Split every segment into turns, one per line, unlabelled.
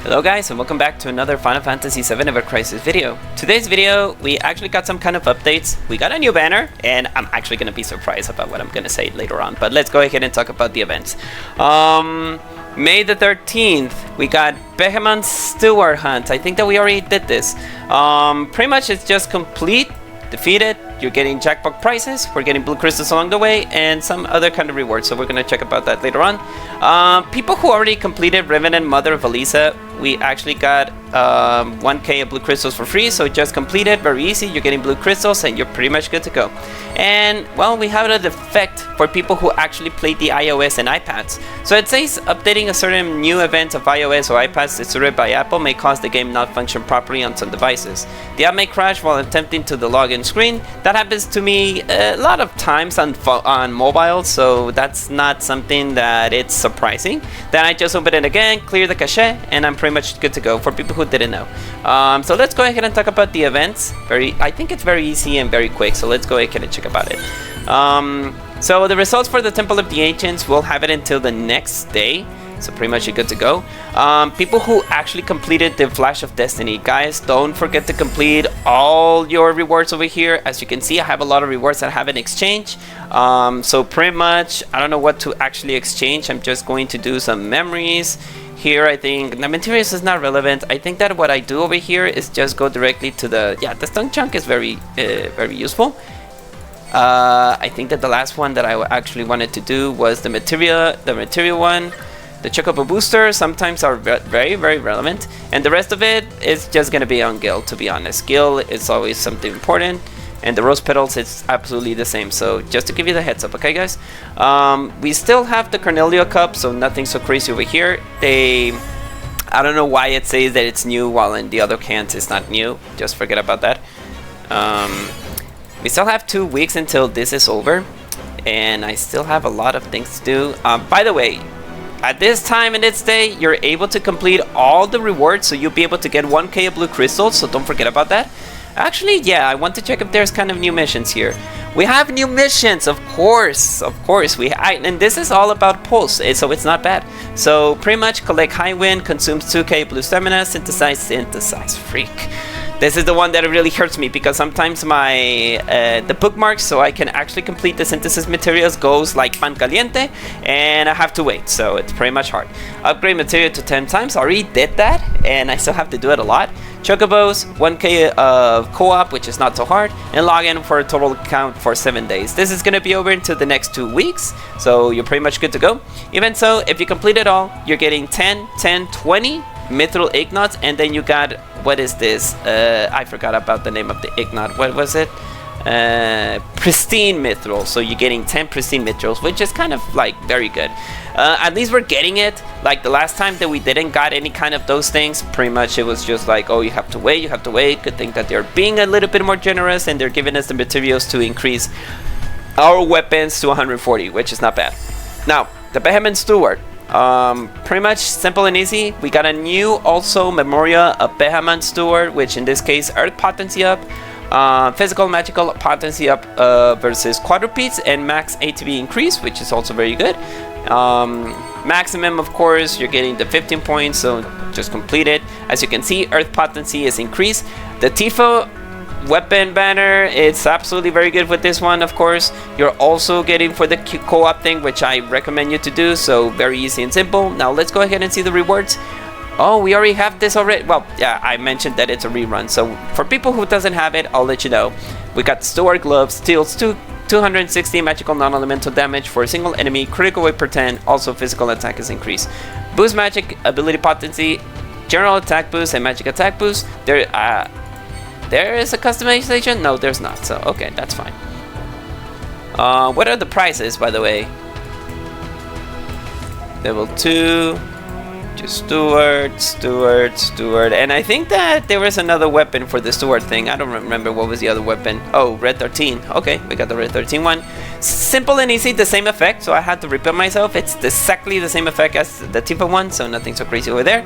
Hello guys, and welcome back to another Final Fantasy VII Ever Crisis video. Today's video, we actually got some kind of updates. We got a new banner, and I'm actually going to be surprised about what I'm going to say later on. But let's go ahead and talk about the events. May the 13th, we got Behemoth's Steward Hunt. I think that we already did this. Pretty much it's just complete, defeated. You're getting jackpot prizes, we're getting blue crystals along the way, and some other kind of rewards, so we're going to check about that later on. People who already completed Revenant Mother of Elisa, we actually got 1k of blue crystals for free, so just completed, very easy, you're getting blue crystals, and you're pretty much good to go. And, well, we have an effect for people who actually played the iOS and iPads. So it says updating a certain new event of iOS or iPads distributed by Apple may cause the game not function properly on some devices. The app may crash while attempting to the login screen. That happens to me a lot of times on mobile, so that's not something that it's surprising. Then I just open it again, clear the cache, and I'm pretty much good to go for people who didn't know. So let's go ahead and talk about the events. I think it's very easy and very quick, so let's go ahead and check about it. So the results for the Temple of the Ancients, we'll have it until the next day. So pretty much you're good to go. People who actually completed the Flash of Destiny, guys, don't forget to complete all your rewards over here. As you can see, I have a lot of rewards that I haven't exchanged. So pretty much, I don't know what to actually exchange. I'm just going to do some memories. Here, I think the materials is not relevant. I think that what I do over here is just go directly to the stone chunk is very useful. I think that the last one that I actually wanted to do was the material one. The Chocobo booster sometimes are very relevant, and the rest of it is just gonna be on Gil, to be honest. Gil is always something important, and the rose petals it's absolutely the same. So just to give you the heads up, okay guys? We still have the Cornelia cup, so nothing so crazy over here. I don't know why it says that it's new while in the other cans it's not new. Just forget about that. We still have 2 weeks until this is over, and I still have a lot of things to do. By the way, at this time in its day, you're able to complete all the rewards, so you'll be able to get 1k of blue crystals, so don't forget about that. Actually, yeah, I want to check if there's kind of new missions here. We have new missions, of course. And this is all about pulse, so it's not bad. So pretty much collect high wind, consumes 2k blue stamina, synthesize, freak. This is the one that really hurts me because sometimes my the bookmarks, so I can actually complete the synthesis materials, goes like pan caliente, and I have to wait, so it's pretty much hard. Upgrade material to 10 times, I already did that, and I still have to do it a lot. Chocobos, 1k of co-op, which is not so hard, and log in for a total count for 7 days. This is going to be over until the next 2 weeks, so you're pretty much good to go. Even so, if you complete it all, you're getting 10, 20 mithril ignots, and then you got, what is this? I forgot about the name of the ignot. What was it? Pristine mithril. So you're getting 10 pristine mithrils, which is kind of like very good. At least we're getting it. Like the last time that we didn't got any kind of those things, pretty much it was just like, oh, you have to wait. Good thing that they're being a little bit more generous, and they're giving us the materials to increase our weapons to 140, which is not bad. Now, the Behemoth Steward. Pretty much simple and easy. We got a new also Memoria of Behemoth Steward, which in this case Earth potency up, physical magical potency up versus quadrupeds, and max ATB increase, which is also very good. Maximum, of course, you're getting the 15 points, so just complete it. As you can see, Earth potency is increased. The Tifa weapon banner, it's absolutely very good with this one. Of course, you're also getting for the co-op thing, which I recommend you to do, so very easy and simple. Now let's go ahead and see the rewards. Oh, we already have this already. Well, yeah, I mentioned that it's a rerun, so for people who doesn't have it, I'll let you know. We got Steward Gloves, deals 260 magical non-elemental damage for a single enemy, critical weight per 10, also physical attack is increased. Boost magic ability potency, general attack boost, and magic attack boost. There is a customization? No, there's not, so okay, that's fine. What are the prices, by the way? Level 2, just Steward, and I think that there was another weapon for the Steward thing. I don't remember what was the other weapon. Oh, Red 13. Okay, we got the Red 13 one. Simple and easy, the same effect, so I had to repeat myself. It's exactly the same effect as the Tifa one, so nothing so crazy over there.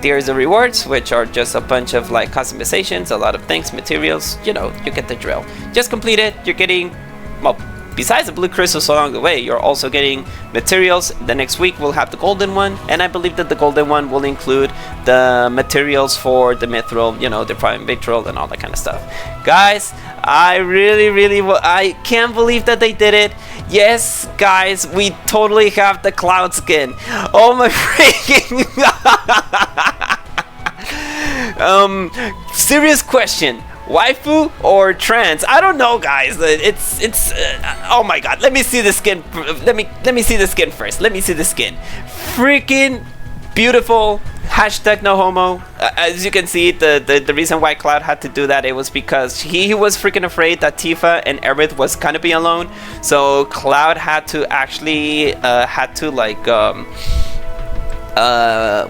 There's the rewards, which are just a bunch of like customizations, a lot of things, materials, you know, you get the drill. Just complete it, you're getting, well, besides the blue crystals along the way, you're also getting materials. The next week we'll have the golden one, and I believe that the golden one will include the materials for the mithril, you know, the prime mithril and all that kind of stuff. Guys, I I can't believe that they did it. Yes, guys, we totally have the Cloud skin. Oh my freaking serious question. Waifu or trans? I don't know, guys. It's oh my god. Let me see the skin. Let me see the skin first. Let me see the skin. Freaking beautiful. Hashtag no homo. As you can see, the reason why Cloud had to do that, it was because he was freaking afraid that Tifa and Aerith was gonna be alone. So Cloud had to actually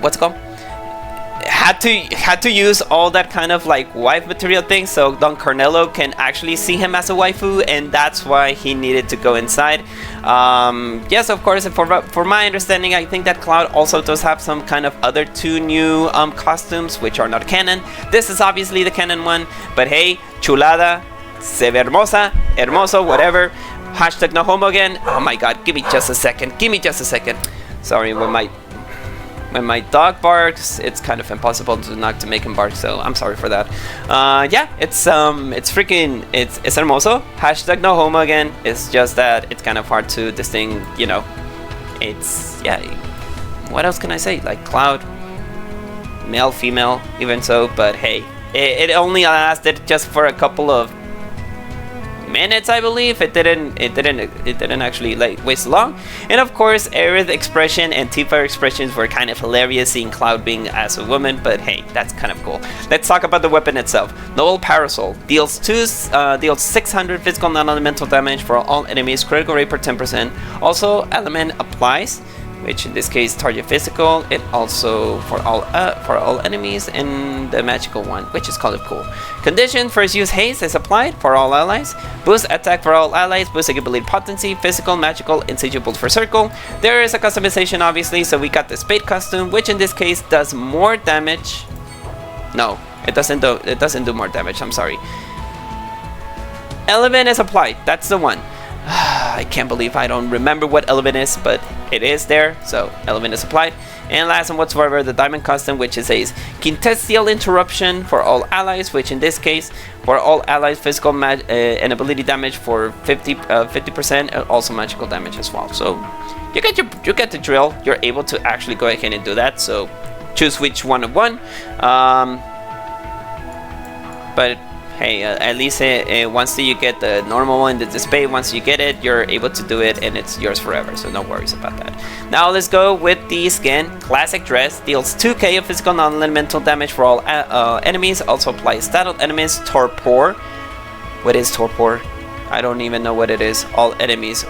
what's it called? Had to use all that kind of like wife material thing, so Don Carnelo can actually see him as a waifu, and that's why he needed to go inside. Yes, of course, for my understanding, I think that Cloud also does have some kind of other 2 new costumes which are not canon. This is obviously the canon one, but hey, chulada, se ve hermosa, hermoso, whatever. Hashtag no homo again. Oh my god, give me just a second. Give me just a second. Sorry, when my dog barks, it's kind of impossible to make him bark, so I'm sorry for that. Yeah, it's hermoso. Hashtag no homo again. It's just that it's kind of hard to distinguish, you know. It's, yeah, what else can I say? Like Cloud, male, female, even so, but hey, it only lasted just for a couple of minutes, I believe. It didn't actually like waste long. And of course, Aerith expression and Tifa expressions were kind of hilarious, seeing Cloud being as a woman, but hey, that's kind of cool. Let's talk about the weapon itself. Noble Parasol deals 600 physical non-elemental damage for all enemies, critical rate per 10%. Also, element applies, which in this case target physical. It also for all enemies, and the magical one, which is kind of cool. Condition: first use haste is applied for all allies. Boost attack for all allies. Boost ability potency, physical, magical, and siege for circle. There is a customization, obviously, so we got the Spade costume, which in this case does more damage. No, it doesn't do more damage. I'm sorry. Element is applied. That's the one. I can't believe I don't remember what element is, but it is there, so element is applied. And last and whatsoever, the diamond custom, which is a quintessential interruption for all allies, which in this case, for all allies, physical and ability damage for 50%, and also magical damage as well. So you get the drill. You're able to actually go ahead and do that. So choose which one of one. But hey, at least once you get the normal one, the Spade, once you get it, you're able to do it, and it's yours forever, so no worries about that. Now let's go with the skin. Classic Dress deals 2k of physical non-elemental damage for all enemies, also applies startled enemies. Torpor. What is Torpor? I don't even know what it is. All enemies.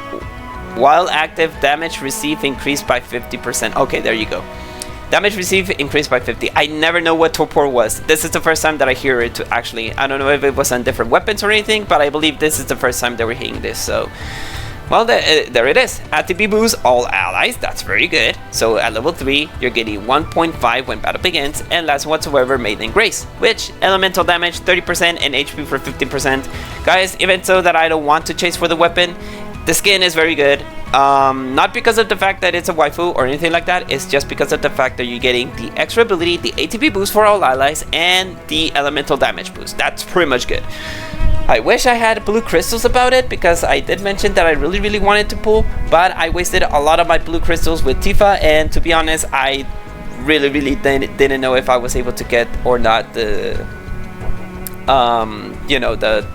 While active, damage received increased by 50%. Okay, there you go. Damage received increased by 50. I never know what Torpor was. This is the first time that I hear it actually. I don't know if it was on different weapons or anything, but I believe this is the first time that we're hearing this. So, well, there it is. ATB boost all allies. That's very good. So at level 3, you're getting 1.5 when battle begins, and last whatsoever Maiden Grace, which elemental damage 30% and HP for 15%. Guys, even so that I don't want to chase for the weapon, the skin is very good. Not because of the fact that it's a waifu or anything like that, it's just because of the fact that you're getting the extra ability, the ATB boost for all allies, and the elemental damage boost. That's pretty much good. I wish I had blue crystals about it, because I did mention that I really wanted to pull, but I wasted a lot of my blue crystals with Tifa, and to be honest, I really didn't know if I was able to get or not the you know, the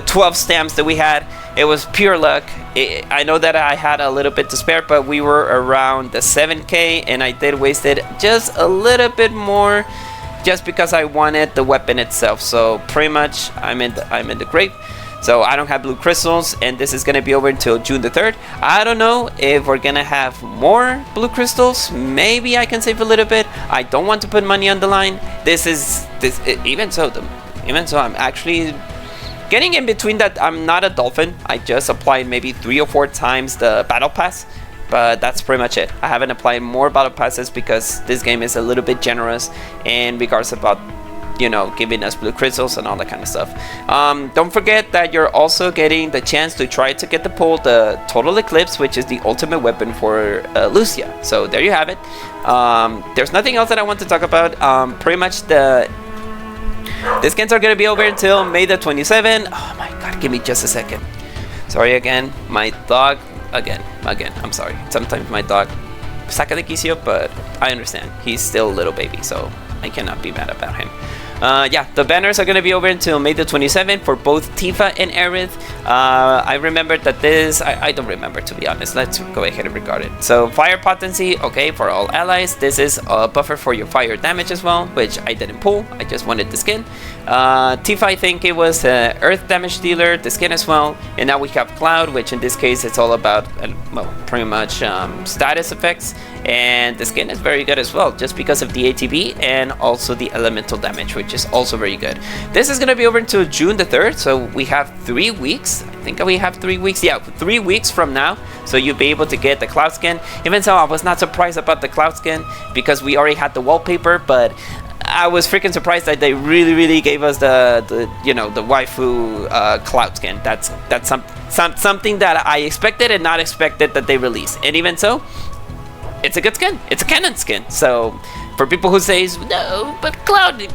12 stamps that we had. It was pure luck. I know that I had a little bit to spare, but we were around the 7k, and I did waste it just a little bit more, just because I wanted the weapon itself. So pretty much, I'm in the grave. So I don't have blue crystals, and this is gonna be over until June the 3rd. I don't know if we're gonna have more blue crystals. Maybe I can save a little bit. I don't want to put money on the line. Even so, I'm actually getting in between that. I'm not a dolphin. I just applied maybe 3 or 4 times the battle pass, but that's pretty much it. I haven't applied more battle passes because this game is a little bit generous in regards about you know, giving us blue crystals and all that kind of stuff. Don't forget that you're also getting the chance to try to get the pull the Total Eclipse, which is the ultimate weapon for Lucia. So there you have it. There's nothing else that I want to talk about. Pretty much the skins are going to be over until May the 27th. Oh my god, give me just a second. Sorry again, my dog, again, I'm sorry. Sometimes my dog saca de quicio, but I understand. He's still a little baby, so I cannot be mad about him. Yeah, the banners are going to be over until May the 27th for both Tifa and Aerith. I remember that this... I don't remember, to be honest. Let's go ahead and regard it. So, fire potency, okay, for all allies. This is a buffer for your fire damage as well, which I didn't pull. I just wanted the skin. Tifa, I think it was earth damage dealer, the skin as well. And now we have Cloud, which in this case it's all about, well, pretty much status effects. And the skin is very good as well, just because of the ATB and also the elemental damage, which is also very good. This is going to be over until June the 3rd, so we have 3 weeks. I think we have 3 weeks. Yeah, 3 weeks from now, so you'll be able to get the Cloud skin. Even so, I was not surprised about the Cloud skin because we already had the wallpaper, but I was freaking surprised that they really gave us the you know, the waifu Cloud skin. That's something that I expected and not expected that they release. And even so, it's a good skin. It's a canon skin. So for people who say no, but Cloud,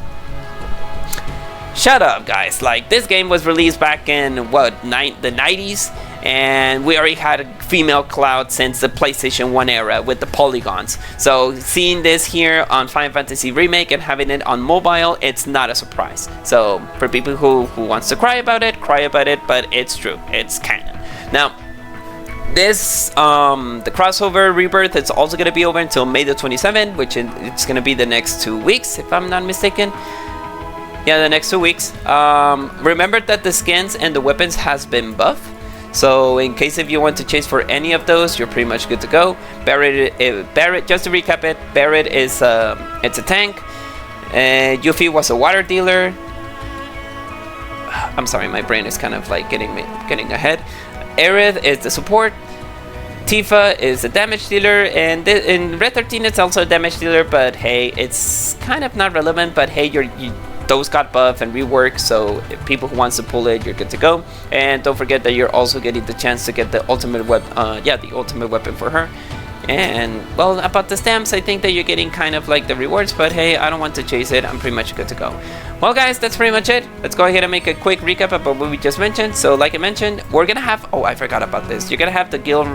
shut up, guys. Like, this game was released back in what, the 90s, and we already had a female Cloud since the PlayStation 1 era with the polygons. So seeing this here on Final Fantasy Remake and having it on mobile, it's not a surprise. So for people who wants to cry about it, but it's true. It's canon. Now, this, the crossover rebirth, it's also going to be over until May the 27th, which it's going to be the next 2 weeks, if I'm not mistaken. Yeah, the next 2 weeks. Remember that the skins and the weapons has been buffed. So in case if you want to chase for any of those, you're pretty much good to go. Barret, just to recap it, Barret is it's a tank. Yuffie was a water dealer. I'm sorry, my brain is kind of like getting ahead. Aerith is the support. Tifa is a damage dealer, and in Red 13 it's also a damage dealer, but hey, it's kind of not relevant, but hey, those got buffed and reworked, so if people who wants to pull it, you're good to go. And don't forget that you're also getting the chance to get the ultimate the ultimate weapon for her. And well, about the stamps, I think that you're getting kind of like the rewards, but hey, I don't want to chase it. I'm pretty much good to go. Well, guys, that's pretty much it. Let's go ahead and make a quick recap about what we just mentioned. So like I mentioned, we're gonna have, oh, I forgot about this, you're gonna have the guild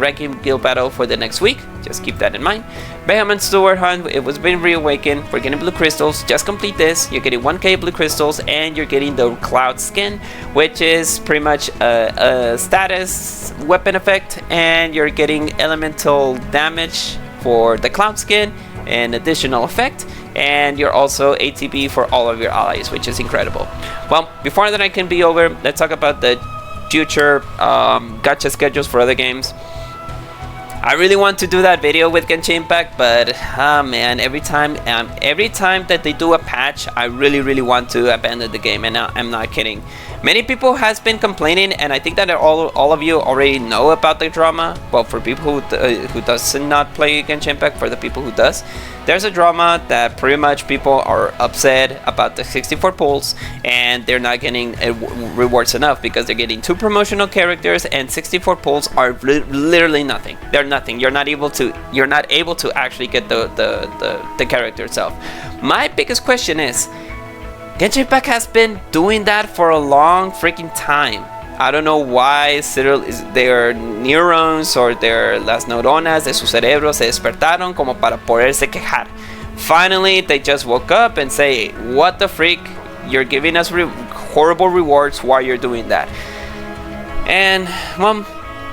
ranking guild battle for the next week. Just keep that in mind. Behemoth Steward Hunt, it was been reawakened. We're getting blue crystals. Just complete this, you're getting 1k blue crystals, and you're getting the Cloud skin, which is pretty much a status weapon effect, and you're getting elemental damage for the Cloud skin, an additional effect, and you're also ATB for all of your allies, which is incredible. Well, before that I can be over, let's talk about the future gacha schedules for other games. I really want to do that video with Genshin Impact, but man, every time that they do a patch, I really want to abandon the game, and I'm not kidding. Many people has been complaining, and I think that all of you already know about the drama. Well, for people who does not play Genshin Impact, for the people who does, there's a drama that pretty much people are upset about the 64 pulls, and they're not getting rewards enough because they're getting 2 promotional characters, and 64 pulls are literally nothing. They're nothing. You're not able to actually get the character itself. My biggest question is, Genshin Impact has been doing that for a long freaking time. I don't know why their neurons or las neuronas de su cerebro se despertaron como para poderse quejar. Finally, they just woke up and say, what the freak? You're giving us horrible rewards while you're doing that. And, well,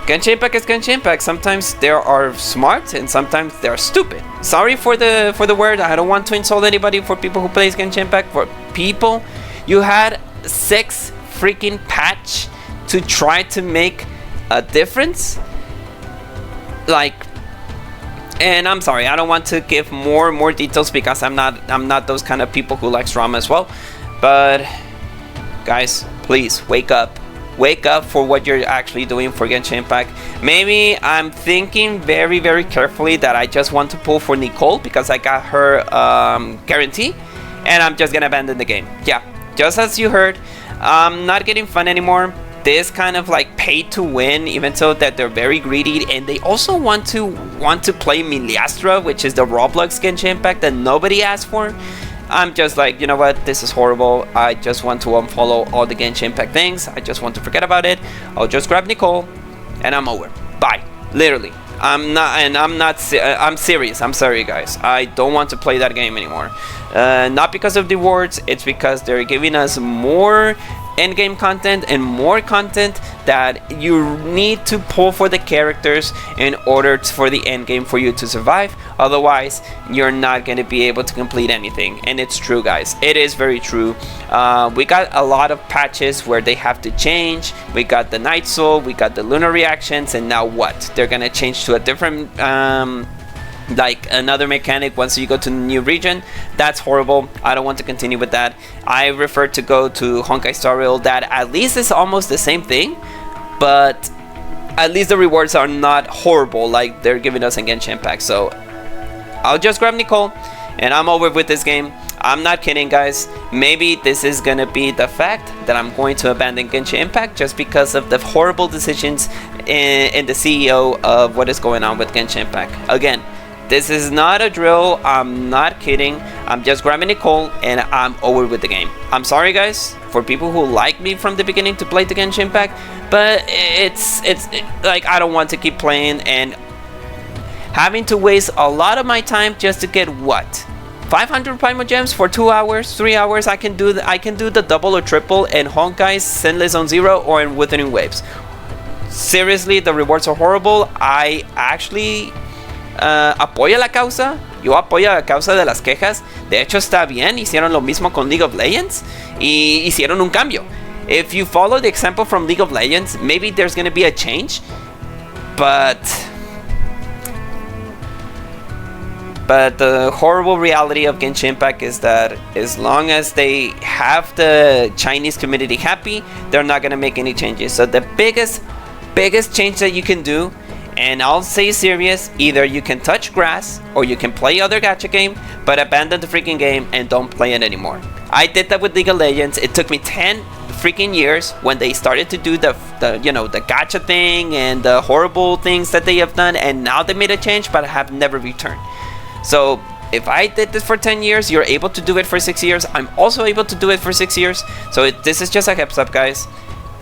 Genshin Impact is Genshin Impact. Sometimes they are smart and sometimes they are stupid. Sorry for the word. I don't want to insult anybody for people who plays Genshin Impact. For people, you had 6 freaking patch to try to make a difference. Like, and I'm sorry, I don't want to give more details because I'm not those kind of people who likes drama as well. But guys, please wake up. Wake up for what you're actually doing for Genshin Impact. Maybe I'm thinking very carefully that I just want to pull for Nicole because I got her guarantee, and I'm just gonna abandon the game. Yeah, just as you heard, I'm not getting fun anymore. This kind of like pay to win, even so that they're very greedy, and they also want to play Miliastra, which is the Roblox Genshin Impact that nobody asked for. I'm just like, you know what, this is horrible. I just want to unfollow all the Genshin Impact things. I just want to forget about it. I'll just grab Nicole and I'm over. Bye. Literally. I'm serious. I'm sorry, guys. I don't want to play that game anymore. Not because of the rewards, it's because they're giving us more end-game content and more content that you need to pull for the characters in order for the end game for you to survive. Otherwise, you're not going to be able to complete anything. And it's true, guys. It is very true. We got a lot of patches where they have to change. We got the Night Soul, we got the Lunar Reactions, and now what? They're going to change to a different like another mechanic once you go to the new region. That's horrible. I don't want to continue with that. I refer to go to Honkai Star Rail. That at least is almost the same thing, but at least the rewards are not horrible like they're giving us in Genshin Impact. So I'll just grab Nicole and I'm over with this game. I'm not kidding, guys. Maybe this is gonna be the fact that I'm going to abandon Genshin Impact just because of the horrible decisions in the CEO of what is going on with Genshin Impact. Again, this is not a drill. I'm not kidding. I'm just grabbing Nicole and I'm over with the game. I'm sorry, guys, for people who like me from the beginning to play the Genshin Impact, but it's like I don't want to keep playing and having to waste a lot of my time just to get what? 500 Primo Gems for 2 hours, 3 hours. I can do the double or triple in Honkai's Zenless Zone Zero or in Wuthering Waves. Seriously, the rewards are horrible. I actually apoya la causa. Yo apoyo la causa de las quejas. De hecho está bien. Hicieron lo mismo con League of Legends y hicieron un cambio. If you follow the example from League of Legends, maybe there's gonna be a change, but the horrible reality of Genshin Impact is that as long as they have the Chinese community happy, they're not gonna make any changes. So the biggest change that you can do, and I'll say serious, either you can touch grass or you can play other gacha game, but abandon the freaking game and don't play it anymore. I did that with League of Legends. It took me 10 freaking years when they started to do the gacha thing and the horrible things that they have done, and now they made a change, but I have never returned. So if I did this for 10 years, you're able to do it for 6 years. I'm also able to do it for 6 years. So this is just a heads up, guys.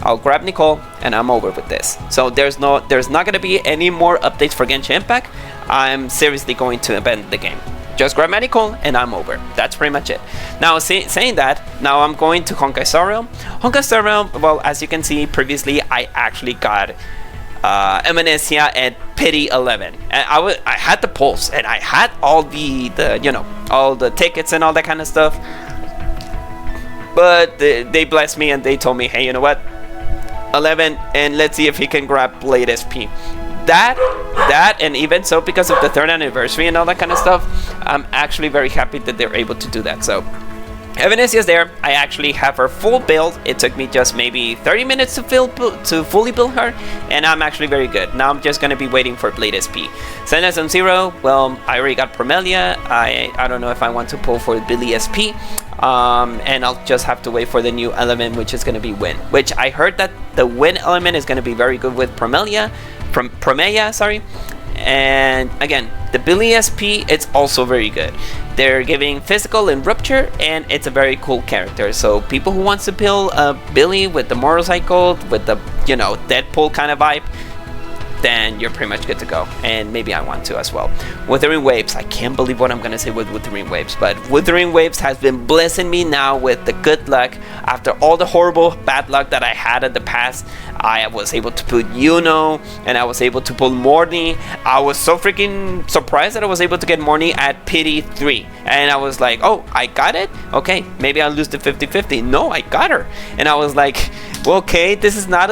I'll grab Nicole and I'm over with this. So there's not going to be any more updates for Genshin Impact. I'm seriously going to abandon the game. Just grab my Nicole and I'm over. That's pretty much it. Now saying that, now I'm going to Honkai Star Rail. Honkai Star Rail, well, as you can see previously, I actually got Emanesia at pity 11, and I had the pulse and I had all the all the tickets and all that kind of stuff, but they blessed me and they told me, hey, you know what, 11, and let's see if he can grab Blade SP. That and even so, because of the 3rd anniversary and all that kind of stuff, I'm actually very happy that they're able to do that. So Evanesia is there. I actually have her full build. It took me just maybe 30 minutes to fully build her, and I'm actually very good. Now I'm just going to be waiting for Blade SP. Zenless Zone Zero, well, I already got Promelia. I don't know if I want to pull for Billy SP. And I'll just have to wait for the new element, which is going to be Win. Which I heard that the Win element is going to be very good with Promelia. Sorry. And again, the Billy SP, it's also very good. They're giving physical and rupture, and it's a very cool character. So people who wants to build Billy with the motorcycle, with the Deadpool kind of vibe, then you're pretty much good to go. And maybe I want to as well. Wuthering Waves, I can't believe what I'm gonna say with Wuthering Waves, but Wuthering Waves has been blessing me now with the good luck. After all the horrible bad luck that I had in the past, I was able to put Yuno, and I was able to pull Morny. I was so freaking surprised that I was able to get Morny at pity 3, and I was like, oh, I got it? Okay, maybe I'll lose the 50-50. No, I got her. And I was like, well, okay, this is not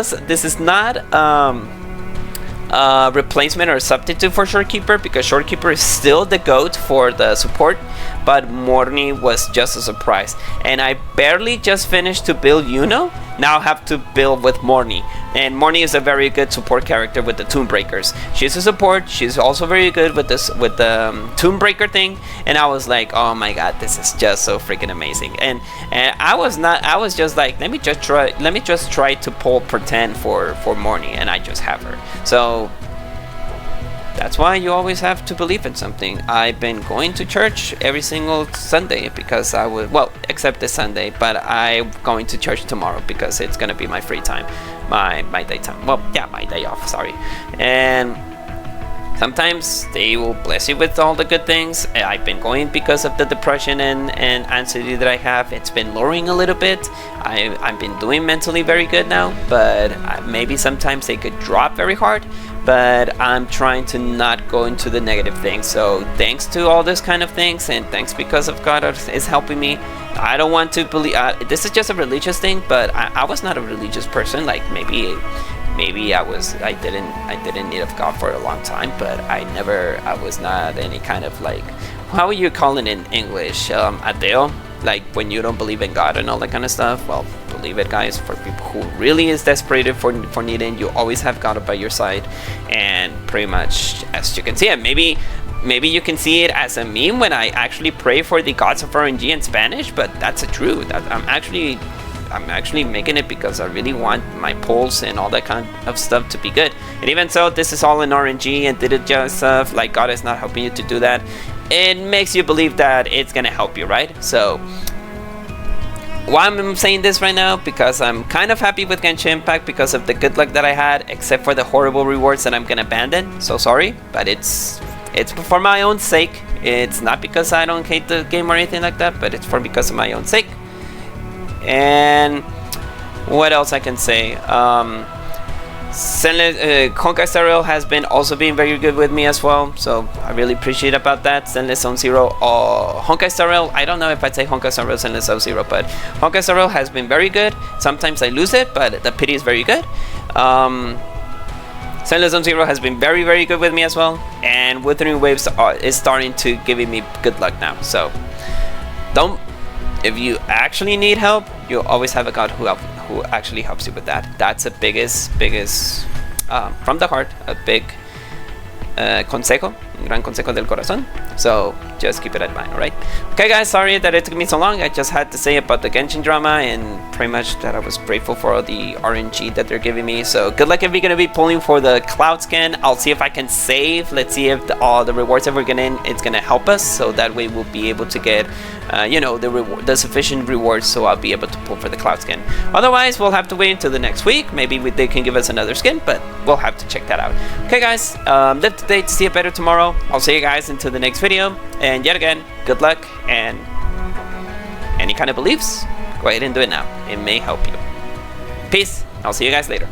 replacement or substitute for Shorekeeper, because Shorekeeper is still the GOAT for the support, but Morny was just a surprise. And I barely just finished to build Yuno, now have to build with Morny. And Morny is a very good support character with the Tomb Breakers. She's a support. She's also very good with this, with the Tomb Breaker thing. And I was like, oh my god, this is just so freaking amazing. And I was just like, let me just try to pull pretend for Morny, and I just have her. So that's why you always have to believe in something. I've been going to church every single Sunday because I would, well, except this Sunday, but I'm going to church tomorrow because it's gonna be my free time, my daytime. Well, yeah, my day off. Sorry. And sometimes they will bless you with all the good things. I've been going because of the depression and anxiety that I have. It's been lowering a little bit. I've been doing mentally very good now, but maybe sometimes they could drop very hard. But I'm trying to not go into the negative things. So thanks to all this kind of things, and thanks because of God is helping me. I don't want to believe this is just a religious thing, but I was not a religious person. Like maybe I didn't need of God for a long time, but I was not any kind of like, how would you call it in English, ateo, like when you don't believe in God and all that kind of stuff. Well, believe it, guys. For people who really is desperate for needing, you always have God by your side. And pretty much, as you can see it, maybe you can see it as a meme when I actually pray for the gods of RNG in Spanish, but that's a true. That I'm actually making it because I really want my polls and all that kind of stuff to be good. And even so, this is all in RNG and did it just stuff. Like God is not helping you to do that. It makes you believe that it's gonna help you, right? So why I'm saying this right now, because I'm kind of happy with Genshin Impact because of the good luck that I had, except for the horrible rewards that I'm gonna abandon. So sorry, but it's for my own sake. It's not because I don't hate the game or anything like that, but it's because of my own sake. And what else I can say? Honkai Star Rail has been also being very good with me as well, so I really appreciate about that. Zenless Zone Zero, Honkai Star Rail, I don't know if I'd say Honkai Star Rail, Zenless Zone Zero, but Honkai Star Rail has been very good. Sometimes I lose it, but the pity is very good. Zenless Zone Zero has been very, very good with me as well, and Withering Waves is starting to giving me good luck now. So if you actually need help, you always have a God who actually helps you with that. That's the biggest from the heart, a big consejo, un gran consejo del corazón. So just keep it in mind, alright? Okay guys, sorry that it took me so long. I just had to say about the Genshin drama, and pretty much that I was grateful for all the RNG that they're giving me. So good luck if you're gonna be pulling for the cloud skin. I'll see if I can save. Let's see if all the rewards that we're getting, it's gonna help us, so that way we'll be able to get the sufficient rewards, so I'll be able to pull for the cloud skin. Otherwise, we'll have to wait until the next week. Maybe they can give us another skin, but we'll have to check that out. Okay guys, live today to see it better tomorrow. I'll see you guys until the next video, and yet again, good luck, and any kind of beliefs, go ahead and do it now. It may help you. Peace. I'll see you guys later.